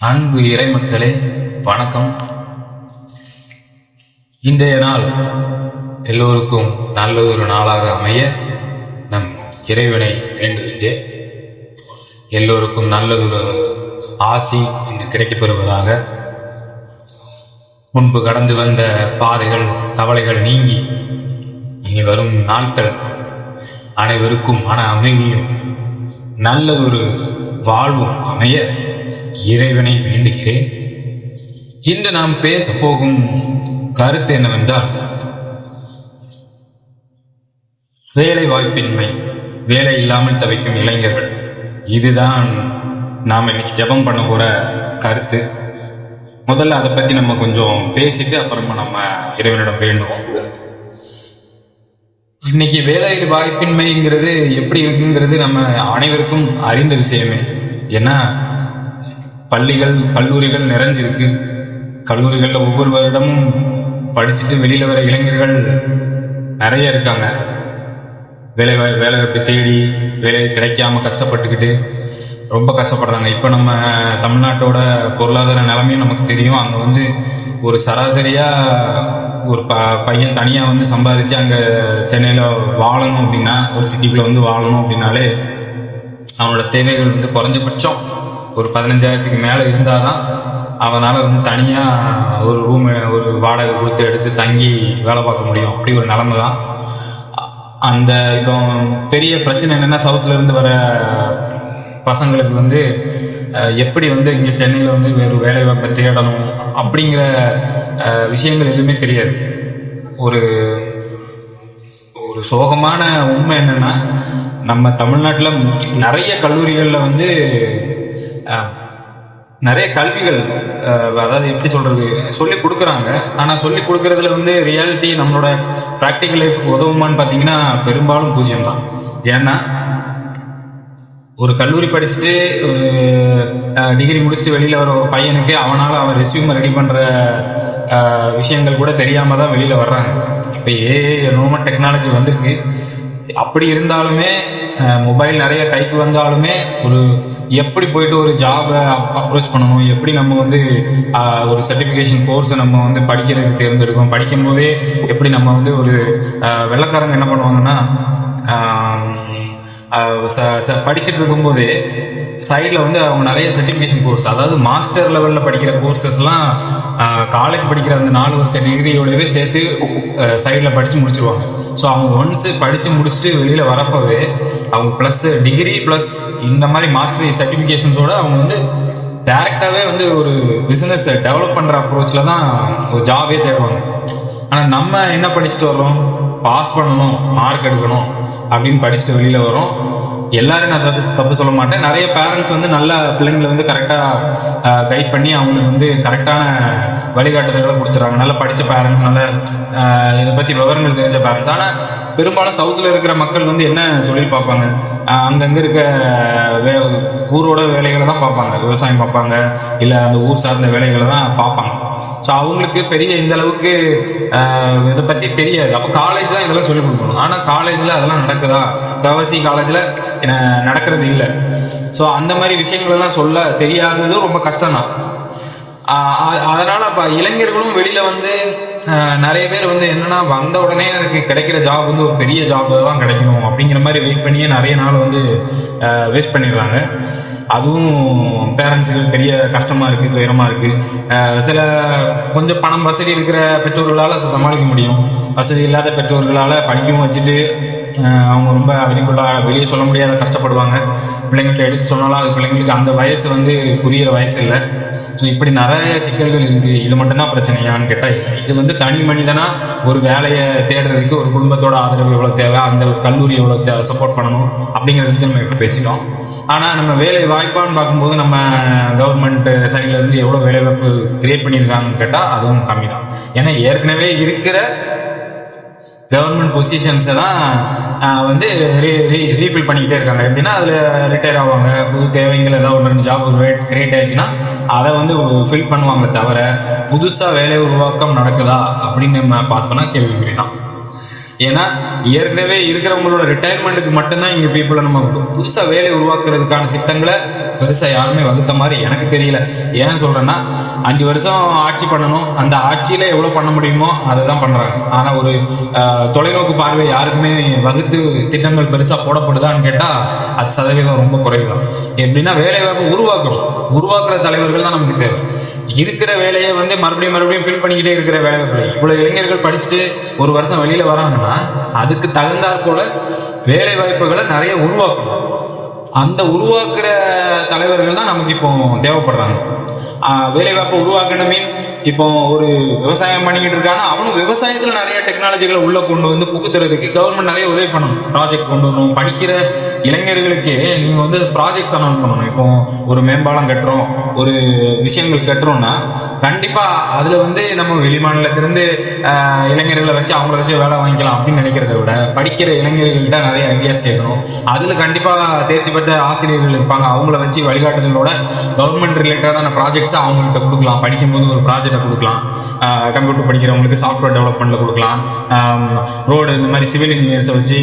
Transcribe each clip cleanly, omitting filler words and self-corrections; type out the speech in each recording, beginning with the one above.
அன்பு இறைமக்களே, வணக்கம். இன்றைய நாள் எல்லோருக்கும் நல்லதொரு நாளாக அமைய நம் இறைவனை வேண்டுகின்றேன். எல்லோருக்கும் நல்லதொரு ஆசி இன்று கிடைக்கப்பெறுவதாக. முன்பு கடந்து வந்த பாதைகள், கவலைகள் நீங்கி இனி வரும் நாட்கள் அனைவருக்கும் மன அமைதியும் நல்லதொரு வாழ்வும் அமைய இறைவனை வேண்டுகிறேன். இன்று நாம் பேச போகும் கருத்து என்னவென்றால், வேலை வாய்ப்பின்மை, வேலை இல்லாமல் தவிக்கும் இளைஞர்கள். இதுதான் நாம் இன்னைக்கு ஜெபம் பண்ண போற கருத்து. முதல்ல அதை பத்தி நம்ம கொஞ்சம் பேசிட்டு அப்புறமா நம்ம இறைவனிடம் வேண்டுவோம். இன்னைக்கு வேலை வாய்ப்பின்மைங்கிறது எப்படி இருக்குங்கிறது நம்ம அனைவருக்கும் அறிந்த விஷயமே. ஏன்னா பள்ளிகள், கல்லூரிகள் நிறைஞ்சிருக்கு. கல்லூரிகளில் ஒவ்வொரு வருடமும் படிச்சுட்டு வெளியில வர இளைஞர்கள் நிறைய இருக்காங்க. வேலைவாய்ப்பை தேடி வேலை கிடைக்காம கஷ்டப்பட்டுக்கிட்டு ரொம்ப கஷ்டப்படுறாங்க. இப்போ நம்ம தமிழ்நாட்டோட பொருளாதார நிலைமையும் நமக்கு தெரியும். அங்கே ஒரு சராசரியா ஒரு பையன் தனியாக சம்பாதிச்சு அங்கே சென்னையில் வாழணும் அப்படின்னா, ஒரு சிட்டிக்குள்ள வாழணும் அப்படின்னாலே அவனோட தேவைகள் குறைஞ்சபட்சம் ஒரு 15,000க்கு மேலே இருந்தால் தான் அவனால் தனியாக ஒரு ரூம், ஒரு வாடகை கொடுத்து எடுத்து தங்கி வேலை பார்க்க முடியும். அப்படி ஒரு நிலைமை தான். அந்த இப்போ பெரிய பிரச்சனை என்னென்னா, சவுத்துலேருந்து வர பசங்களுக்கு எப்படி இங்கே சென்னையில் வேறு வேலை வாய்ப்பை தேடணும் அப்படிங்கிற விஷயங்கள் எதுவுமே தெரியாது. ஒரு ஒரு சோகமான உண்மை என்னென்னா, நம்ம தமிழ்நாட்டில் நிறைய கல்லூரிகளில் நிறைய கல்விகள், அதாவது எப்படி சொல்றது, சொல்லி கொடுக்குறாங்க. ஆனால் சொல்லி கொடுக்கறதுல ரியாலிட்டி, நம்மளோட ப்ராக்டிக்கல் லைஃப் உதவுமான்னு பார்த்தீங்கன்னா பெரும்பாலும் 0 தான். ஏன்னா ஒரு கல்லூரி படிச்சுட்டு ஒரு டிகிரி முடிச்சுட்டு வெளியில வர ஒரு பையனுக்கு அவன் ரெஸ்யூம் ரெடி பண்ற விஷயங்கள் கூட தெரியாம தான் வெளியில வர்றாங்க. இப்போ நோம டெக்னாலஜி வந்திருக்கு. அப்படி இருந்தாலுமே, மொபைல் நிறைய கைக்கு வந்தாலுமே, ஒரு எப்படி போயிட்டு ஒரு ஜாபை அப்ரோச் பண்ணணும், எப்படி நம்ம ஒரு சர்டிஃபிகேஷன் கோர்ஸை நம்ம படிக்கிறதுக்கு தேர்ந்தெடுக்கணும். படிக்கும் போதே எப்படி நம்ம ஒரு வெள்ளைக்காரங்க என்ன பண்ணுவாங்கன்னா, படிச்சுட்டு இருக்கும்போதே சைடில் அவங்க நிறைய சர்டிஃபிகேஷன் கோர்ஸ், அதாவது மாஸ்டர் லெவலில் படிக்கிற கோர்சஸ்லாம் காலேஜ் படிக்கிற அந்த 4 வருஷ டிகிரியோடவே சேர்த்து சைடில் படித்து முடிச்சிருவாங்க. ஸோ அவங்க ஒன்ஸு படித்து முடிச்சுட்டு வெளியில் வரப்போவே அவங்க ப்ளஸ் டிகிரி ப்ளஸ் இந்த மாதிரி மாஸ்டர் சர்டிஃபிகேஷன்ஸோடு அவங்க டைரெக்டாகவே ஒரு பிஸ்னஸ் டெவலப் பண்ணுற அப்ரோச்சில் தான் ஒரு ஜாபே தேடுவாங்க. ஆனால் நம்ம என்ன படிச்சுட்டு வர்றோம், பாஸ் பண்ணணும், மார்க் எடுக்கணும் அப்படின்னு படிச்சுட்டு வெளியில் வரோம். எல்லாரும் நான் தப்பு சொல்ல மாட்டேன். நிறைய பேரண்ட்ஸ் நல்ல பிள்ளைங்களை கரெக்டாக கைட் பண்ணி அவங்களுக்கு கரெக்டான வழிகாட்டுதல்களை கொடுத்துறாங்க. நல்லா படித்த பேரண்ட்ஸ், நல்ல இதை பற்றி விவரங்கள் தெரிஞ்ச பேரண்ட்ஸ். ஆனால் பெரும்பாலும் சவுத்தில் இருக்கிற மக்கள் என்ன தொழில் பார்ப்பாங்க, அங்கங்கே இருக்க ஊரோட வேலைகளை தான் பார்ப்பாங்க. விவசாயம் பார்ப்பாங்க, இல்லை அந்த ஊர் சார்ந்த வேலைகளை தான் பார்ப்பாங்க. ஸோ அவங்களுக்கு பெரிய இந்த அளவுக்கு இதை பற்றி தெரியாது. அப்போ காலேஜ் தான் இதெல்லாம் சொல்லிக் கொடுக்கணும். ஆனால் காலேஜில் அதெல்லாம் நடக்குதா? கவர்சி காலேஜில் நடக்கிறது இல்லை. ஸோ அந்த மாதிரி விஷயங்கள் எல்லாம் சொல்ல தெரியாதது ரொம்ப கஷ்டம்தான். அதனால இப்போ இளைஞர்களும் வெளியில நிறைய பேர் என்னன்னா, வந்த உடனே எனக்கு கிடைக்கிற ஜாப் ஒரு பெரிய ஜாப் தான் கிடைக்கணும் அப்படிங்கிற மாதிரி வெயிட் பண்ணியே நிறைய நாள் வேஸ்ட் பண்ணிடுறாங்க. அதுவும் பேரண்ட்ஸுக்கு பெரிய கஷ்டமா இருக்கு, துயரமா இருக்கு. சில கொஞ்சம் பணம் வசதி இருக்கிற பெற்றோர்களால் அதை சமாளிக்க முடியும். வசதி இல்லாத பெற்றோர்களால் படிக்கவும் வச்சுட்டு அவங்க ரொம்ப வெளியே சொல்ல முடியாத கஷ்டப்படுவாங்க. பிள்ளைங்கள்ட்ட எடுத்து சொன்னாலும் அது பிள்ளைங்களுக்கு அந்த வயசு புரியிற வயசு இல்லை. ஸோ இப்படி நிறைய சிக்கல்கள் இருக்கு. இது மட்டும்தான் பிரச்சனையான்னு கேட்டால், இது தனி மனிதனா ஒரு வேலையை தேடுறதுக்கு ஒரு குடும்பத்தோட ஆதரவு எவ்வளோ தேவை, அந்த ஒரு கல்லூரி எவ்வளோ தேவை, சப்போர்ட் பண்ணணும் அப்படிங்கிறத நம்ம இப்போ பேசிட்டோம். ஆனால் நம்ம வேலை வாய்ப்பான்னு பார்க்கும்போது நம்ம கவர்மெண்ட் சைட்லேருந்து எவ்வளோ வேலை வாய்ப்பு கிரியேட் பண்ணியிருக்காங்கன்னு கேட்டால் அதுவும் கம்மி தான். ஏன்னா ஏற்கனவே இருக்கிற கவர்மெண்ட் பொசிஷன்ஸை தான் ரீஃபில் பண்ணிக்கிட்டே இருக்காங்க. எப்படின்னா அதில் ரிட்டையர் ஆவாங்க, புது தேவைகள் ஏதாவது 1-2 ஜாப் கிரியேட் ஆயிடுச்சுன்னா அதை ஃபில் பண்ணுவாங்களே தவிர புதுசாக வேலை உருவாக்கம் நடக்குதா அப்படின்னு நம்ம பார்த்தோம்னா கேள்விக்குறி தான். ஏன்னா ஏற்கனவே இருக்கிறவங்களோட ரிட்டையர்மெண்ட்டுக்கு மட்டும்தான் இங்கே பீப்புளை நம்ம புதுசாக வேலை உருவாக்குறதுக்கான திட்டங்களை பெருசா யாருமே வகுத்த மாதிரி எனக்கு தெரியல. ஏன் சொல்றேன்னா 5 வருஷம் ஆட்சி பண்ணணும், அந்த ஆட்சியில எவ்வளவு பண்ண முடியுமோ அதை தான் பண்றாங்க. ஆனா ஒரு தொலைநோக்கு பார்வை யாருக்குமே வகுத்து திட்டங்கள் பெருசா போடப்படுதான்னு கேட்டா அது சதவீதம் ரொம்ப குறைவுதான். எப்படின்னா வேலை வாய்ப்பு உருவாக்குற தலைவர்கள் தான் நமக்கு தேவை. இருக்கிற வேலையை மறுபடியும் ஃபில் பண்ணிக்கிட்டே இருக்கிற வேலை வாய்ப்பு. இவ்வளவு இளைஞர்கள் படிச்சுட்டு ஒரு வருஷம் வெளியில வராங்கன்னா அதுக்கு தகுந்தாற் போல வேலை வாய்ப்புகளை நிறைய உருவாக்கணும். அந்த உருவாக்குற தலைவர்கள் தான் நமக்கு இப்போ தேவைப்படுறாங்க. வேலை வாய்ப்பை உருவாக்கணுமே. இப்போ ஒரு விவசாயம் பண்ணிக்கிட்டு இருக்காங்க, அவனும் விவசாயத்துல நிறைய டெக்னாலஜிகளை உள்ள கொண்டு புகுத்துறதுக்கு கவர்மெண்ட் நிறைய உதவி பண்ணணும். ப்ராஜெக்ட்ஸ் கொண்டு வரணும். படிக்கிற இளைஞர்களுக்கு நீங்க ப்ராஜெக்ட்ஸ் அனௌன்ஸ் பண்ணணும். இப்போ ஒரு மேம்பாலம் கட்டுறோம், ஒரு விஷயங்கள் கட்டுறோம்னா கண்டிப்பா அதுல நம்ம வெளிமாநிலத்திலிருந்து இளைஞர்களை வச்சு அவங்கள வச்சு வேலை வாங்கிக்கலாம் அப்படின்னு நினைக்கிறத விட படிக்கிற இளைஞர்கள்ட்ட நிறைய ஐடியாஸ் கேட்கணும். அதுல கண்டிப்பா தேர்ச்சி பெற்ற ஆசிரியர்கள் இருப்பாங்க, அவங்கள வச்சு வழிகாட்டுதலோட கவர்மெண்ட் ரிலேட்டடான ப்ராஜெக்ட்ஸ் அவங்கள்ட்ட கொடுக்கலாம். படிக்கும்போது ஒரு ப்ராஜெக்ட் கொடுக்கலாம். கம்ப்யூட்டர் படிக்கிறவங்களுக்கு சாஃப்ட்வேர் டெவலப்மெண்ட்ல கொடுக்கலாம். ரோடு இந்த மாதிரி சிவில் இன்ஜினியர்ஸை வச்சு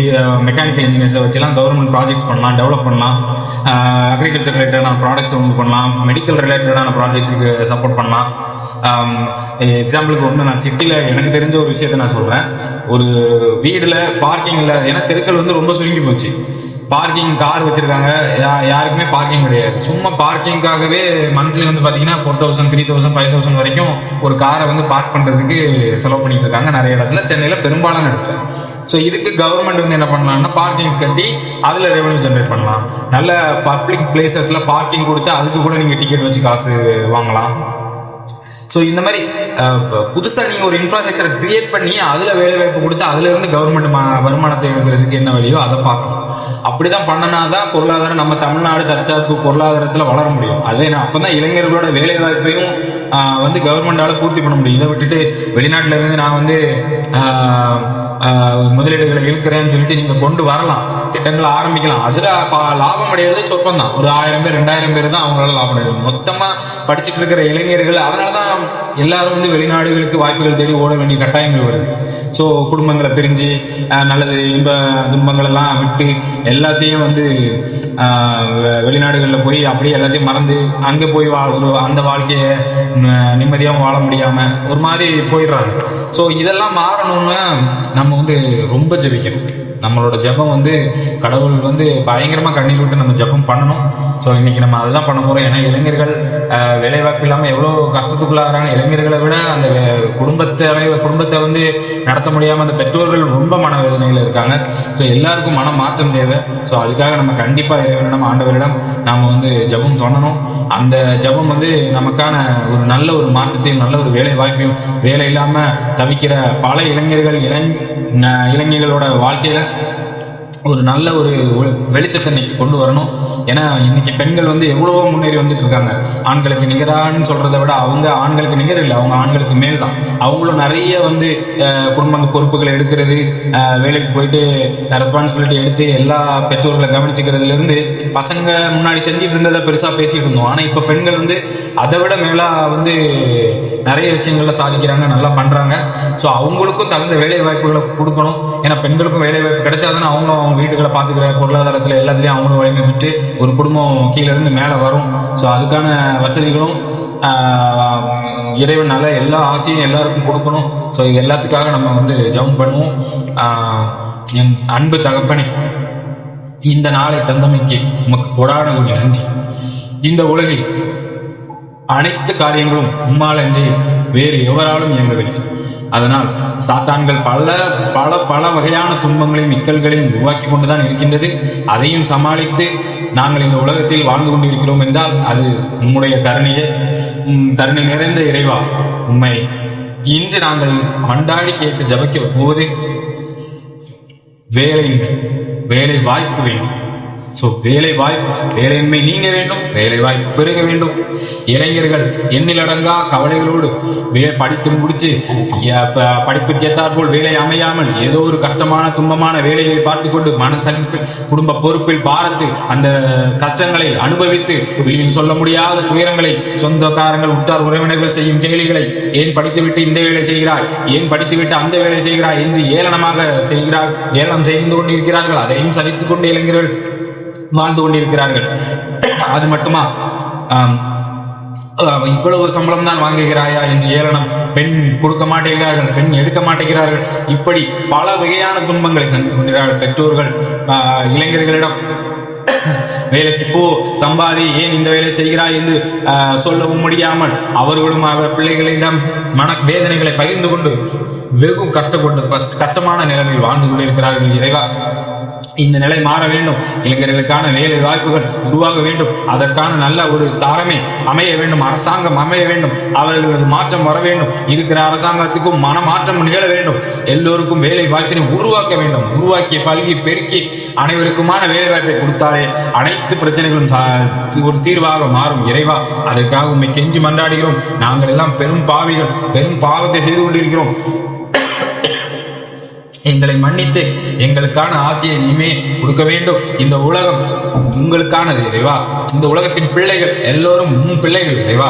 மெக்கானிக்கல் இன்ஜினியர்ஸை வச்சுலாம் கவர்மெண்ட் ப்ராஜெக்ட்ஸ் பண்ணலாம், டெவலப் பண்ணலாம். அக்ரிகல்ச்சர் ரிலேட்டடான ப்ராடக்ட்ஸ் பண்ணலாம், மெடிக்கல் ரிலேட்டடான ப்ராஜெக்ட்ஸுக்கு சப்போர்ட் பண்ணலாம். எக்ஸாம்பிளுக்கு நான் சிட்டியில் எனக்கு தெரிஞ்ச ஒரு விஷயத்த நான் சொல்றேன். ஒரு வீடுல பார்க்கிங் இல்லை, ஏன்னா தெருக்கள் ரொம்ப சுருங்கி போச்சு. பார்க்கிங் கார் வச்சிருக்காங்க, யாருக்குமே பார்க்கிங் கிடையாது. சும்மா பார்க்கிங்காகவே மந்த்லி பாத்தீங்கன்னா 4000, 3000, 5000 வரைக்கும் ஒரு காரை பார்க் பண்றதுக்கு செலவு பண்ணிட்டு இருக்காங்க நிறைய இடத்துல, சென்னையில பெரும்பாலான இடத்துல. ஸோ இதுக்கு கவர்மெண்ட் என்ன பண்ணலாம்னா பார்க்கிங்ஸ் கட்டி அதுல ரெவன்யூ ஜென்ரேட் பண்ணலாம். நல்ல பப்ளிக் பிளேசஸ்ல பார்க்கிங் கொடுத்து அதுக்கு கூட நீங்க டிக்கெட் வச்சு காசு வாங்கலாம். ஸோ இந்த மாதிரி புதுசாக நீங்கள் ஒரு இன்ஃப்ராஸ்ட்ரக்சரை கிரியேட் பண்ணி அதில் வேலை வாய்ப்பு கொடுத்து அதுல இருந்து கவர்மெண்ட் வருமானத்தை எடுக்கிறதுக்கு என்ன வழியோ அதை பார்க்கணும். அப்படிதான் பண்ணனாதான் பொருளாதாரம் நம்ம தமிழ்நாடு தற்சார்பு பொருளாதாரத்தில் வளர முடியும். அதே அப்பதான் இளைஞர்களோட வேலை வாய்ப்பையும் கவர்மெண்டால பூர்த்தி பண்ண முடியும். இதை விட்டுட்டு வெளிநாட்டுல இருந்து நான் முதலீடுகளை இழுக்கிறேன்னு சொல்லிட்டு நீங்க கொண்டு வரலாம், திட்டங்களை ஆரம்பிக்கலாம். அதுல லாபம் அடைகிறது சொற்பம் தான். ஒரு 1000 பேர் 2000 பேர் தான் அவங்களால லாபம் அடையும். மொத்தமா படிச்சுட்டு இருக்கிற இளைஞர்கள், அதனாலதான் எல்லாரும் வெளிநாடுகளுக்கு வாய்ப்புகள் தேடி ஓட வேண்டிய கட்டாயங்கள் வருது. ஸோ குடும்பங்களை பிரிஞ்சு நல்லது இன்ப துன்பங்கள் எல்லாம் விட்டு எல்லாத்தையும் வெளிநாடுகளில் போய் அப்படியே எல்லாத்தையும் மறந்து அங்கே போய் அந்த வாழ்க்கையை நிம்மதியாகவும் வாழ முடியாம ஒரு மாதிரி போயிடுறாங்க. ஸோ இதெல்லாம் மாறணும்னா நம்ம ரொம்ப ஜெபிக்கணும். நம்மளோட ஜெபம் கடவுள் பயங்கரமா கண்ணீர் விட்டு நம்ம ஜெபம் பண்ணணும். ஸோ இன்னைக்கு நம்ம அதுதான் பண்ண போறோம். ஏன்னா இளைஞர்கள் வேலைவாய்ப்பு இல்லாமல் எவ்வளோ கஷ்டத்துக்குள்ளாகிறாங்க. இளைஞர்களை விட அந்த குடும்பத்தை நடத்த முடியாம அந்த பெற்றோர்கள் ரொம்ப மனவேதனையில் இருக்காங்க. ஸோ எல்லாருக்கும் மன மாற்றம் தேவை. ஸோ அதுக்காக நம்ம கண்டிப்பா இறைவனிடம் ஆண்டவரிடம் நாம ஜெபம் பண்ணணும். அந்த ஜெபம் நமக்கான ஒரு நல்ல ஒரு மாற்றத்தையும் நல்ல ஒரு வேலை வாய்ப்பையும், வேலை இல்லாம தவிக்கிற பல இளைஞர்களோட வாழ்க்கையில ஒரு நல்ல ஒரு வெளிச்சத்தை இன்னைக்கு கொண்டு வரணும். ஏன்னா இன்னைக்கு பெண்கள் எவ்வளவோ முன்னேறி வந்துட்டு இருக்காங்க. ஆண்களுக்கு நிகரான்னு சொல்றதை விட அவங்க ஆண்களுக்கு நிகர் இல்லை, அவங்க ஆண்களுக்கு மேல் தான். அவங்களும் நிறைய குடும்ப பொறுப்புகளை எடுக்கிறது, வேலைக்கு போயிட்டு ரெஸ்பான்சிபிலிட்டி எடுத்து எல்லா பெற்றோர்களை கவனிச்சுக்கிறதுல இருந்து பசங்க முன்னாடி செஞ்சுட்டு இருந்ததை பெருசா பேசிட்டு இருந்தோம். ஆனா இப்ப பெண்கள் அதை விட மேலா நிறைய விஷயங்கள்ல சாதிக்கிறாங்க, நல்லா பண்றாங்க. ஸோ அவங்களுக்கும் தகுந்த வேலை வாய்ப்புகளை கொடுக்கணும். ஏன்னா பெண்களுக்கும் வேலை வாய்ப்பு கிடைச்சாதானே அவங்களும் அவங்க வீட்டுகளை பார்த்துக்கிற பொருளாதாரத்துல எல்லாத்துலயும் அவங்களும் வலிமை விட்டு ஒரு குடும்பம் கீழே இருந்து மேலே வரும். ஸோ அதுக்கான வசதிகளும் இறைவனால எல்லா ஆசையும் எல்லாருக்கும் கொடுக்கணும். ஸோ இது எல்லாத்துக்காக நம்ம ஜெபம் பண்ணுவோம். என் அன்பு தகப்பனே, இந்த நாளை தந்தமைக்கு உமக்கு கொடான நன்றி. இந்த உலகில் அனைத்து காரியங்களும் உம்மாலன்றி வேறு எவராலும் இயங்கவில்லை. அதனால் சாத்தான்கள் பல பல பல வகையான துன்பங்களையும் இக்கல்களையும் உருவாக்கி கொண்டுதான் இருக்கின்றது. அதையும் சமாளித்து நாங்கள் இந்த உலகத்தில் வாழ்ந்து கொண்டிருக்கிறோம் என்றால் அது உம்முடைய கருணையே. கருணை நிறைந்த இறைவா, உம்மை இன்று நாங்கள் மண்டாடி கேட்டு ஜபிக்க போது வேலை வாய்ப்பு வேண்டும். ஸோ வேலையின்மை நீங்க வேண்டும், வேலை வாய்ப்பு பெருக வேண்டும். இளைஞர்கள் எண்ணிலடங்கா கவலைகளோடு படித்து முடிச்சு படிப்புக்கு ஏற்றாற்போல் வேலை அமையாமல் ஏதோ ஒரு கஷ்டமான துன்பமான வேலையை பார்த்து கொண்டு மனசளிப்பில் குடும்ப பொறுப்பில் பாரத்து அந்த கஷ்டங்களை அனுபவித்து வெளியில் சொல்ல முடியாத துயரங்களை, சொந்தக்காரங்கள் உற்றார் உறவினர்கள் செய்யும் கேலிகளை, ஏன் படித்துவிட்டு இந்த வேலை செய்கிறாய், ஏன் படித்துவிட்டு அந்த வேலை செய்கிறாய் என்று ஏளனம் செய்து கொண்டிருக்கிறார்கள். அதையும் சலித்துக் கொண்டு இளைஞர்கள் வாழ்ந்து கொண்டிருக்கிறார்கள். அது மட்டுமா இவ்வளவு சம்பளம் தான் வாங்குகிறாயா என்று ஏளனம், பெண் கொடுக்க மாட்டேங்கிறார்கள், பெண் எடுக்க மாட்டேங்கிறார்கள், இப்படி பல வகையான துன்பங்களை சந்தித்து கொண்டிருக்கிறார்கள். பெற்றோர்கள் இளைஞர்களிடம் வேலைக்கு போ, சம்பாதி, ஏன் இந்த வேலை செய்கிறாய் என்று சொல்லவும் முடியாமல் அவர்களும் அவர் பிள்ளைகளிடம் மன வேதனைகளை பகிர்ந்து கொண்டு வெகு கஷ்டமான நிலைமையில் வாழ்ந்து கொண்டிருக்கிறார்கள். இறைவா, இந்த நிலை மாற வேண்டும். இளைஞர்களுக்கான வேலை வாய்ப்புகள் உருவாக வேண்டும். அதற்கான நல்ல ஒரு தாரமே அமைய வேண்டும். அரசாங்கம் அமைய வேண்டும். அவர்களது மாற்றம் வர வேண்டும். இருக்கிற அரசாங்கத்துக்கும் மனமாற்றம் நிகழ வேண்டும். எல்லோருக்கும் வேலை வாய்ப்பினை உருவாக்க வேண்டும். உருவாக்கி பல்கி பெருக்கி அனைவருக்குமான வேலை வாய்ப்பை கொடுத்தாலே அனைத்து பிரச்சனைகளும் ஒரு தீர்வாக மாறும். இறைவா, அதற்காக உண்மை கெஞ்சி மன்றாடுகிறோம். நாங்கள் எல்லாம் பெரும் பாவிகள், பெரும் பாவத்தை செய்து கொண்டிருக்கிறோம். எங்களை மன்னித்து எங்களுக்கான ஆசையை நீமே கொடுக்க வேண்டும். இந்த உலகம் உங்களுக்கானது இறைவா. இந்த உலகத்தின் பிள்ளைகள் எல்லோரும் பிள்ளைகள் இறைவா.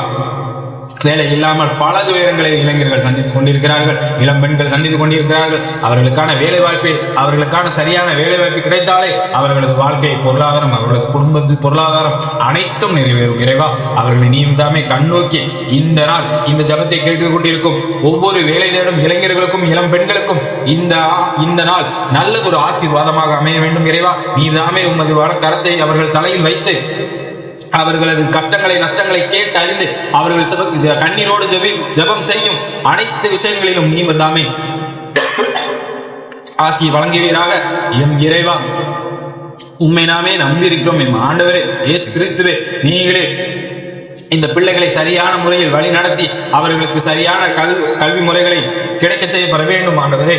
வேலை இல்லாமல் பல துயரங்களை இளைஞர்கள் சந்தித்துக் கொண்டிருக்கிறார்கள். இளம் பெண்கள் சந்தித்துக் கொண்டிருக்கிறார்கள். அவர்களுக்கான வேலை வாய்ப்பு, அவர்களுக்கான சரியான வேலை வாய்ப்பு கிடைத்தாலே அவர்களது வாழ்க்கை, பொருளாதாரம், அவர்களது குடும்பத்து பொருளாதாரம் அனைத்தும் நிறைவேறும். இறைவா, அவர்களை நீதாமே கண்ணோக்கி இந்த நாள் இந்த ஜபத்தை கேட்டுக் கொண்டிருக்கும் ஒவ்வொரு வேலை தேடும் இளைஞர்களுக்கும் இளம் பெண்களுக்கும் இந்த நாள் நல்லதொரு ஆசீர்வாதமாக அமைய வேண்டும். இறைவா, நீதாமே உமது கரத்தை அவர்கள் தலையில் வைத்து அவர்களது கஷ்டங்களை நஷ்டங்களை கேட்டு அறிந்து அவர்கள் கண்ணீரோடு ஜெபம் செய்யும் அனைத்து விஷயங்களிலும் நீ தாமே ஆசி வழங்குவீராக. எம் இறைவா, உண்மை நாமே நம்பியிருக்கிறோம். எம் ஆண்டவரே இயேசு கிறிஸ்துவே, நீங்களே இந்த பிள்ளைகளை சரியான முறையில் வழி நடத்தி அவர்களுக்கு சரியான கல்வி முறைகளை கிடைக்க செய்யப்பட வேண்டும். ஆண்டவரே,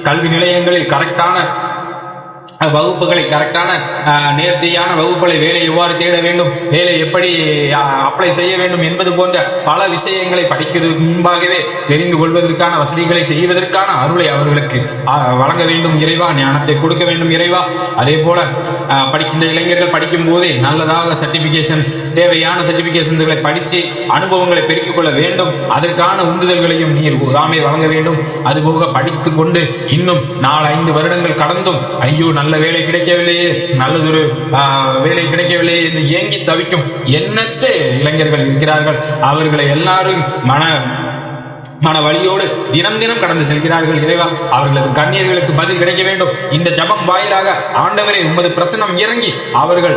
கல்வி நிலையங்களில் கரெக்டான வகுப்புகளை, கரெக்டான நேர்த்தியான வகுப்புகளை, வேலை எவ்வாறு தேட வேண்டும், வேலை எப்படி அப்ளை செய்ய வேண்டும் என்பது போன்ற பல விஷயங்களை படிக்கிறதுக்கு முன்பாகவே தெரிந்து கொள்வதற்கான வசதிகளை செய்வதற்கான அருளை அவர்களுக்கு வழங்க வேண்டும். இறைவா, ஞானத்தை கொடுக்க வேண்டும். இறைவா, அதே போல படிக்கின்ற இளைஞர்கள் படிக்கும் போதே நல்லதாக சர்டிபிகேஷன்ஸ், தேவையான சர்டிபிகேஷன்களை படித்து அனுபவங்களை பெருக்கிக் கொள்ள வேண்டும். அதற்கான உந்துதல்களையும் நீர் தாமே வழங்க வேண்டும். அதுபோக படித்து கொண்டு இன்னும் 4-5 வருடங்கள் கடந்தும் ஐயோ நல்ல வேலை கிடைக்கவில்லையே, நல்லதொரு வேலை கிடைக்கவில்லையே என்று ஏங்கி தவிக்கும் எண்ணற்ற இளைஞர்கள் இருக்கிறார்கள். அவர்களை எல்லாரும் மன வழியோடு தினம் தினம் கடந்து செல்கிறார்கள். இறைவா, அவர்களது கண்ணீர்களுக்கு பதில் கிடைக்க வேண்டும். இந்த ஜபம் வாயிலாக ஆண்டவரே உமது பிரசன்னம் இறங்கி அவர்கள்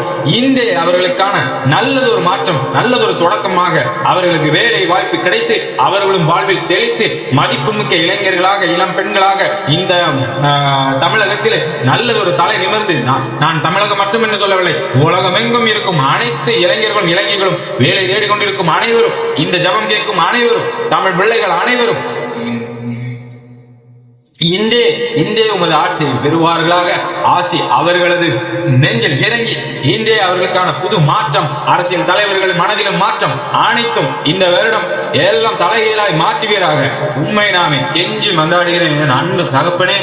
அவர்களுக்கான நல்லதொரு மாற்றம், நல்லதொரு தொடக்கமாக அவர்களுக்கு வேலை வாய்ப்பு கிடைத்து அவர்களும் வாழ்வில் செழித்து மதிப்புமிக்க இளைஞர்களாக, இளம் பெண்களாக இந்த தமிழகத்தில் நல்லதொரு தலை நிமிர்ந்து, நான் தமிழகம் மட்டும் என்று சொல்லவில்லை, உலகமெங்கும் இருக்கும் அனைத்து இளைஞர்களும் வேலை தேடிக்கொண்டிருக்கும் அனைவரும், இந்த ஜபம் கேட்கும் அனைவரும், தமிழ் பிள்ளைகள் அனைவரும் இன்றே உமது ஆட்சியை பெறுவார்களாக. ஆசி அவர்களது நெஞ்சில் இறங்கி இன்றே அவர்களுக்கான புது மாற்றம், அரசியல் தலைவர்கள் மனதிலும் மாற்றம் அனைத்தும் இந்த வருடம் எல்லாம் தலைகீழாய் மாற்றுவீராக. உண்மை நாமே கெஞ்சி மன்றாடுகிறேன் அன்பு தகப்பனே.